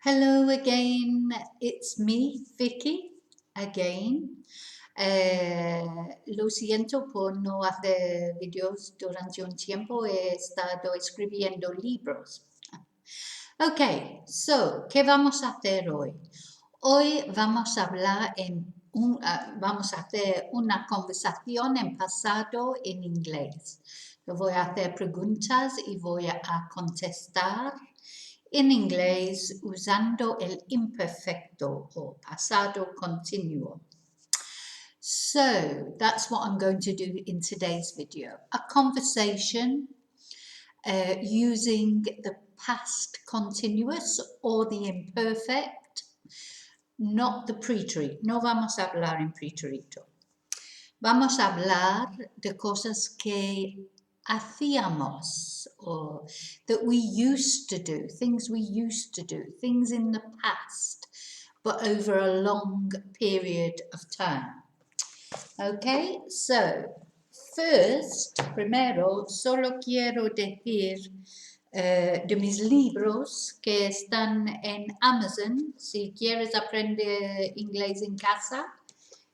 Hello again, it's me, Vicki, again. Lo siento por no hacer videos durante un tiempo, he estado escribiendo libros. Ok, ¿qué vamos a hacer hoy? Hoy vamos a hablar vamos a hacer una conversación en pasado en inglés. Yo voy a hacer preguntas y voy a contestar en inglés usando el imperfecto o pasado continuo. So that's what I'm going to do in today's video. A conversation using the past continuous or the imperfect, not the preterite. No vamos a hablar en preterito. Vamos a hablar de cosas que hacíamos or that we used to do, things we used to do, things in the past, but over a long period of time. Okay, so first, primero, solo quiero decir de mis libros que están en Amazon. Si quieres aprender inglés en casa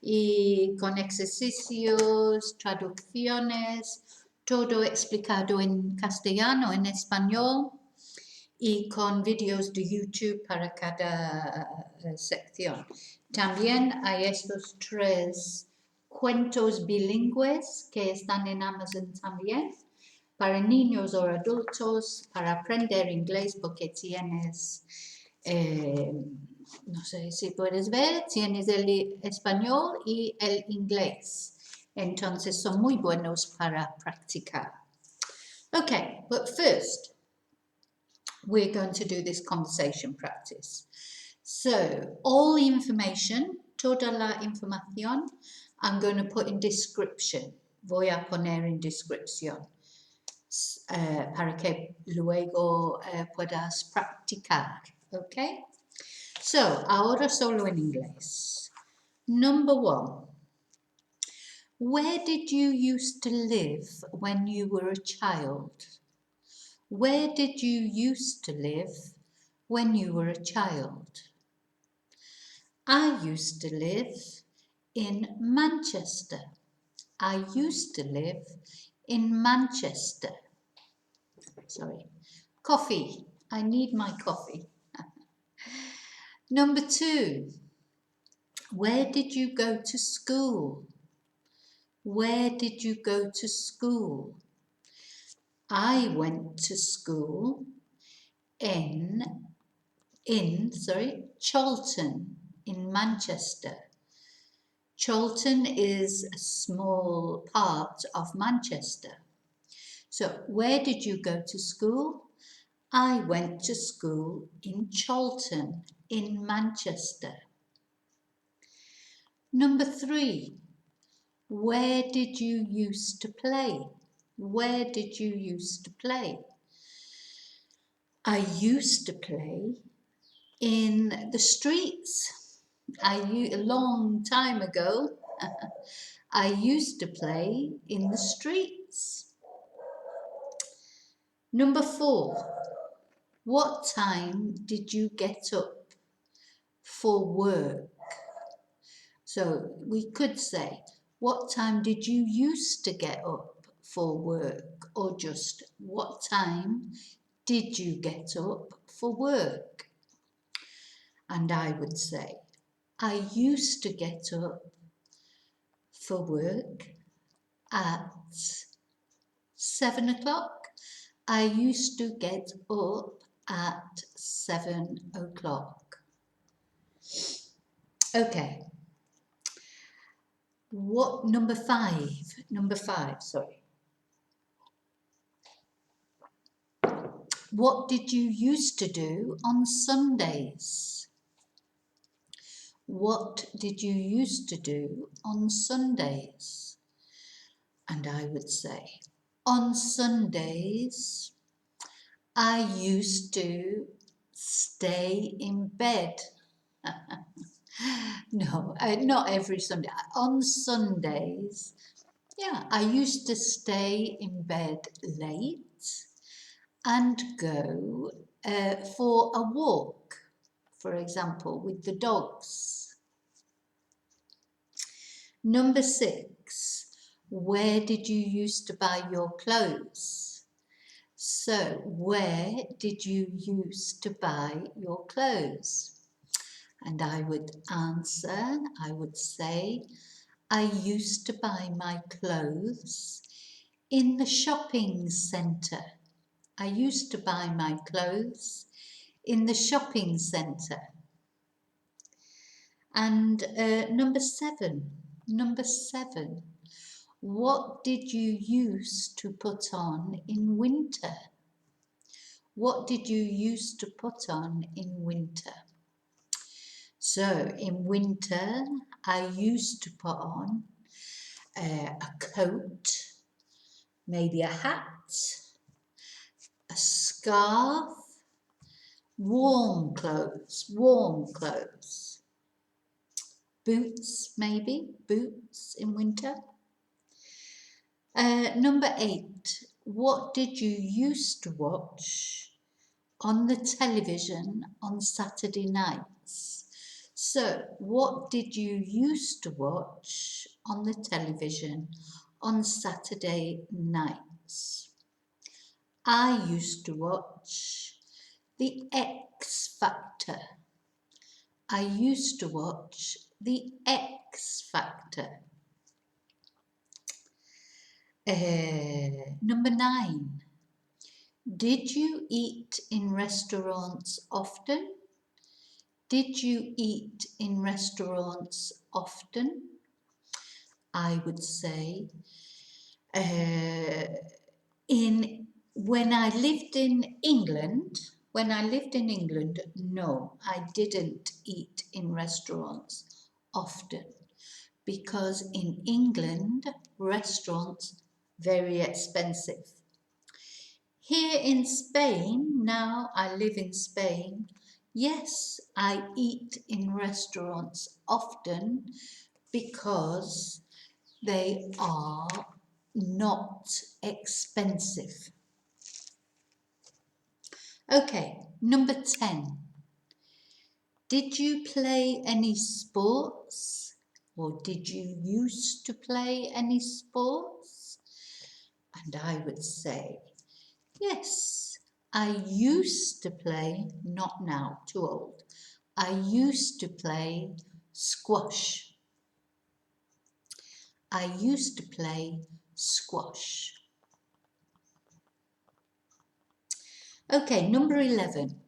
y con ejercicios, traducciones, todo explicado en castellano, en español y con vídeos de YouTube para cada sección. También hay estos 3 cuentos bilingües que están en Amazon también, para niños o adultos, para aprender inglés, porque tienes, no sé si puedes ver, tienes el español y el inglés. Entonces son muy buenos para practicar. Okay, but first, we're going to do this conversation practice. So, all the information, toda la información, I'm going to put in description. Voy a poner en descripción para que luego puedas practicar. Okay? So, ahora solo en inglés. Number 1. Where did you used to live when you were a child? Where did you used to live when you were a child? I used to live in Manchester. I used to live in Manchester. Sorry. Coffee. I need my coffee. Number 2. Where did you go to school? Where did you go to school? I went to school in Chorlton in Manchester. Chorlton is a small part of Manchester. So, where did you go to school? I went to school in Chorlton in Manchester. Number 3. Where did you used to play? Where did you used to play? I used to play in the streets. A long time ago, I used to play in the streets. Number 4. What time did you get up for work? So we could say, what time did you used to get up for work? Or just, what time did you get up for work? And I would say, I used to get up for work at 7 o'clock. I used to get up at 7 o'clock. Okay. Number five, sorry. What did you used to do on Sundays? What did you used to do on Sundays? And I would say, on Sundays, I used to stay in bed. No, not every Sunday. On Sundays, I used to stay in bed late and go for a walk. for example, with the dogs. Number 6, where did you used to buy your clothes? So, where did you used to buy your clothes? And I would answer, I would say, I used to buy my clothes in the shopping centre. I used to buy my clothes in the shopping centre. And number 7, what did you used to put on in winter? What did you used to put on in winter? So in winter, I used to put on a coat, maybe a hat, a scarf, warm clothes, boots maybe, boots in winter. Number 8, what did you used to watch on the television on Saturday nights? So, what did you used to watch on the television on Saturday nights? I used to watch the X Factor. I used to watch the X Factor. Number 9. Did you eat in restaurants often? Did you eat in restaurants often? I would say, when I lived in England, no, I didn't eat in restaurants often, because in England, restaurants very expensive. Here in Spain, now I live in Spain, yes, I eat in restaurants often because they are not expensive. Okay, number 10. Did you play any sports? Or did you used to play any sports? And I would say, yes, I used to play, not now, too old. I used to play squash. I used to play squash. Okay, number 11.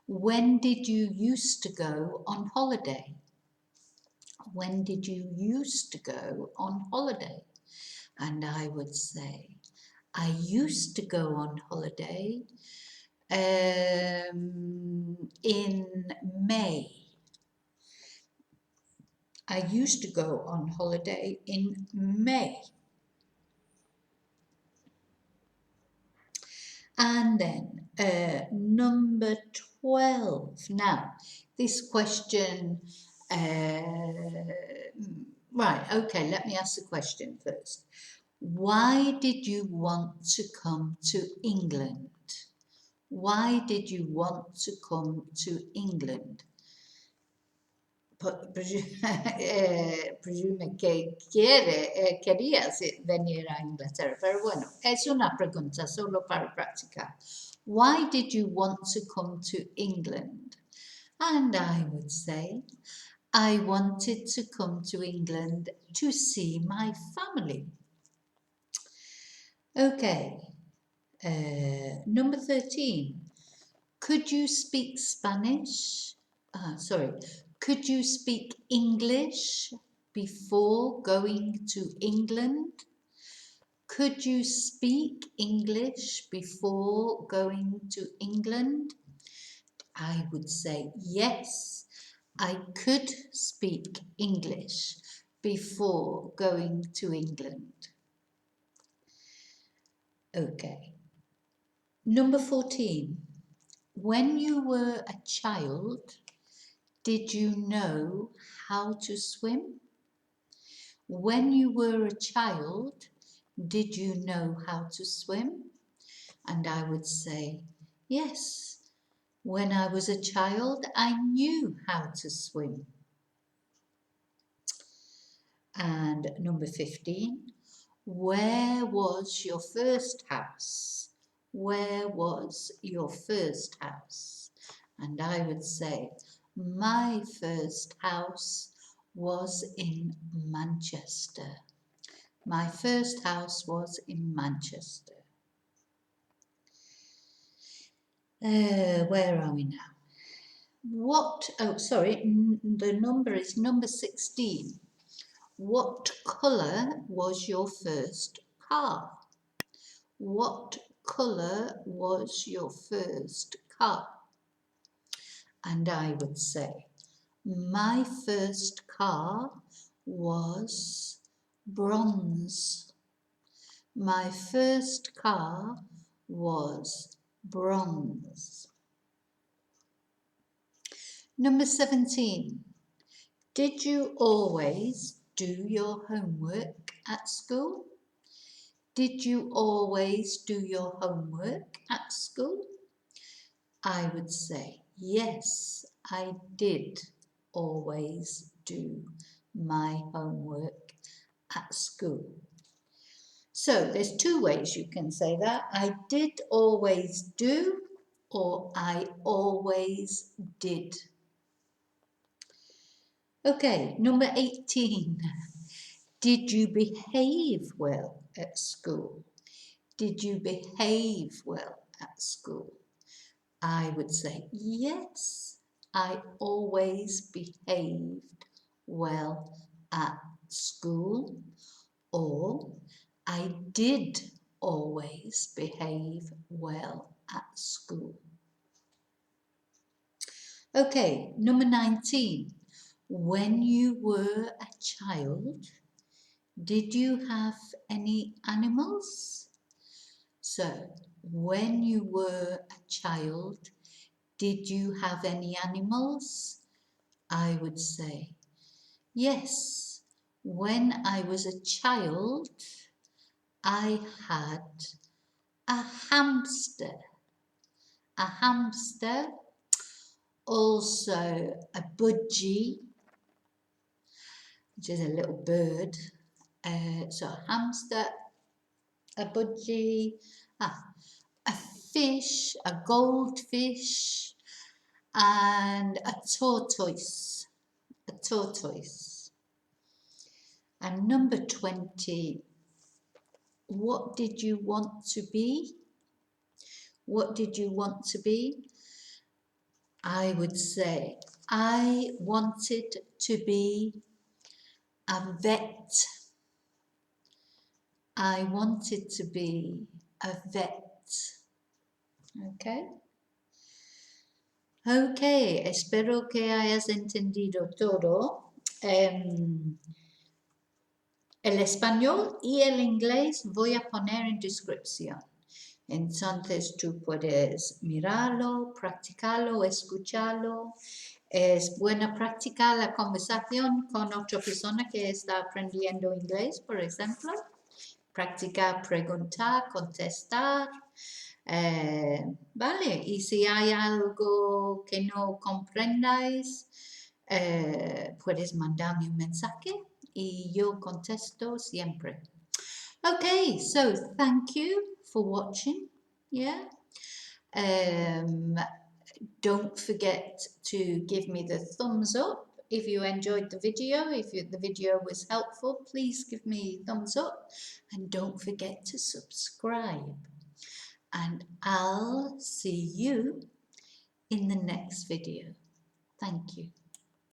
When did you used to go on holiday? When did you used to go on holiday? And I would say, I used to go on holiday in May. I used to go on holiday in May. And then number 12. Now, this question, right, okay, let me ask the question first. Why did you want to come to England? Why did you want to come to England? Presume que querías venir a Inglaterra, pero bueno, es una pregunta solo para practicar. Why did you want to come to England? And I would say, I wanted to come to England to see my family. Okay, number 13. Could you speak Spanish? Could you speak English before going to England? Could you speak English before going to England? I would say yes, I could speak English before going to England. Okay. Number 14. When you were a child, did you know how to swim? When you were a child, did you know how to swim? And I would say, yes, When I was a child, I knew how to swim. And number 15, where was your first house? Where was your first house? And I would say, my first house was in Manchester. My first house was in Manchester. Where are we now? The number is number 16. What colour was your first car? What colour was your first car? And I would say, my first car was bronze. My first car was bronze. Number 17. Did you always do your homework at school? Did you always do your homework at school? I would say, yes, I did always do my homework at school. So there's two ways you can say that. I did always do, or I always did. Okay, number 18. Did you behave well at school? Did you behave well at school? I would say, yes, I always behaved well at school, or I did always behave well at school. Okay, number 19. When you were a child, did you have any animals? So, when you were a child, did you have any animals? I would say, yes. When I was a child, I had a hamster. A hamster, also a budgie, which is a little bird. So a hamster, a budgie, a fish, a goldfish, and a tortoise. A tortoise. And number 20, what did you want to be? What did you want to be? I would say, I wanted to be a vet. I wanted to be a vet. Okay. Ok, espero que hayas entendido todo. El español y el inglés voy a poner en descripción. Entonces tú puedes mirarlo, practicarlo, escucharlo. Es buena practicar la conversación con otra persona que está aprendiendo inglés, por ejemplo. Practicar, preguntar, contestar. Vale, y si hay algo que no comprendáis, puedes mandarme un mensaje y yo contesto siempre. Okay, so thank you for watching. Yeah. Don't forget to give me the thumbs up if you enjoyed the video. If the video was helpful, please give me a thumbs up. And don't forget to subscribe. And I'll see you in the next video. Thank you.